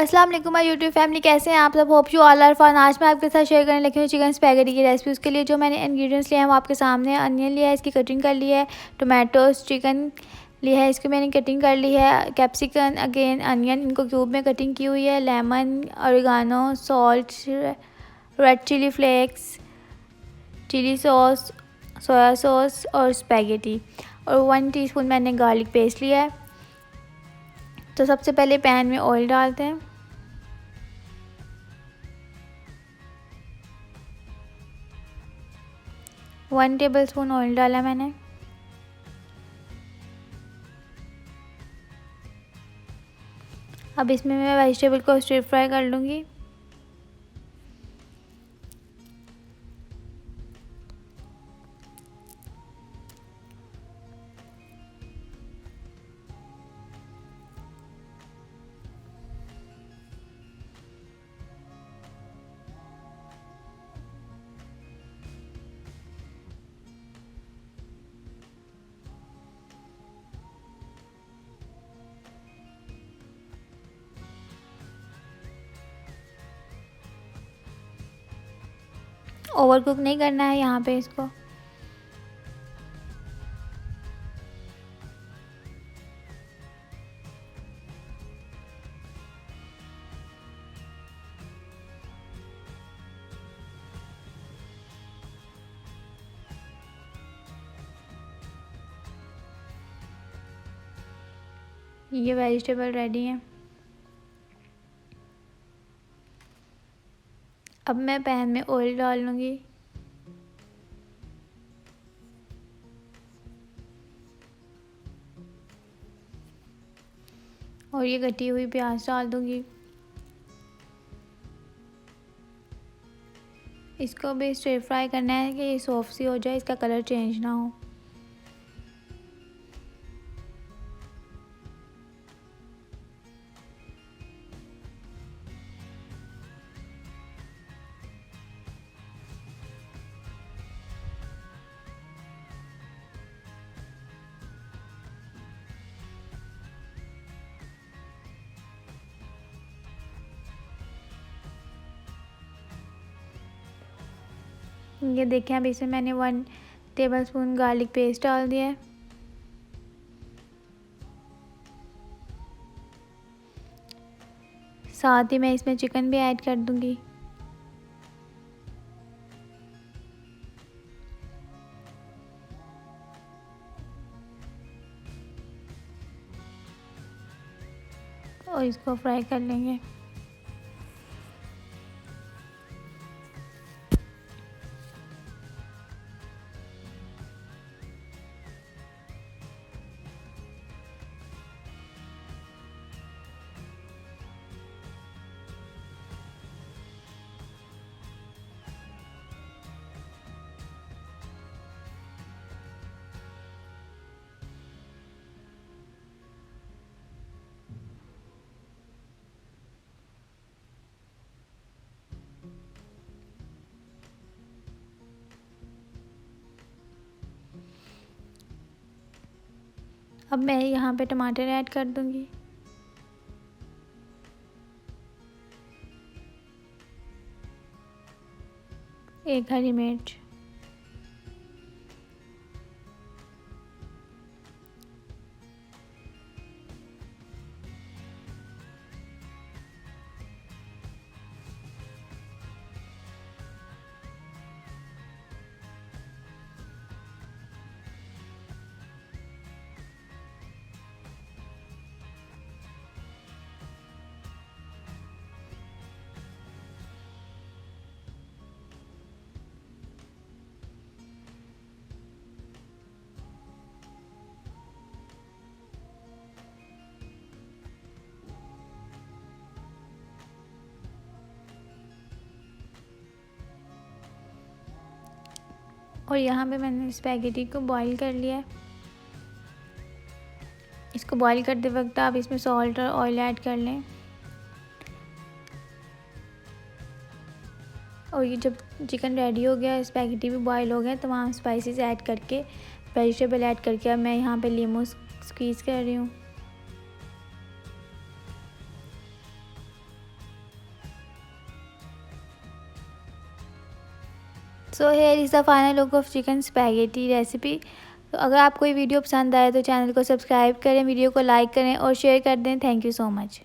अस्सलाम वालेकुम my YouTube family, कैसे हैं आप सब। Hope you all are fine. आज मैं आपके साथ शेयर करने लगी हूँ चिकन स्पैगेटी की रेसिपी। उसके लिए जो मैंने इंग्रेडिएंट्स लिए हैं वो आपके सामने है। अनियन लिया है, इसकी कटिंग कर ली है। टोमेटोज, चिकन लिया है, इसकी मैंने कटिंग कर ली है। कैप्सिकम, अगेन अनियन, इनको क्यूब में कटिंग की हुई है। Lemon, oregano, salt, red chilli flakes, chilli sauce, soya sauce और स्पैगेटी, और 1 टीस्पून मैंने गार्लिक पेस्ट लिया है। तो सबसे पहले पैन में ऑयल डालते हैं। वन टेबल स्पून ऑयल डाला मैंने। अब इसमें मैं वेजिटेबल को स्टिर फ्राई कर लूँगी। ओवर कुक नहीं करना है यहाँ पे इसको। ये वेजिटेबल रेडी है। अब मैं पैन में ऑयल डाल लूँगी। और ये कटी हुई प्याज डाल दूँगी। इसको भी स्टिर फ्राई करना है कि ये सॉफ्ट सी हो जाए, इसका कलर चेंज ना हो। ये देखें, अब इसमें मैंने 1 टेबल स्पून गार्लिक पेस्ट डाल दिया है। साथ ही मैं इसमें चिकन भी ऐड कर दूंगी। और इसको फ्राई कर लेंगे। अब मैं यहाँ पे टमाटर ऐड कर दूंगी। एक हरी मिर्च, और यहाँ पे मैंने स्पैगेटी को बॉईल कर लिया है। इसको बॉईल करते वक्त आप इसमें सॉल्ट और ऑयल ऐड कर लें। और ये जब चिकन रेडी हो गया, स्पैगेटी भी बॉईल हो गया, तमाम स्पाइसेस ऐड करके, वेजिटेबल ऐड करके, अब मैं यहाँ पे लीमू स्क्वीज़ कर रही हूँ। So here is the final look of chicken spaghetti recipe. तो अगर आपको ये वीडियो पसंद आए तो चैनल को सब्सक्राइब करें, वीडियो को लाइक करें और शेयर कर दें। Thank you so much.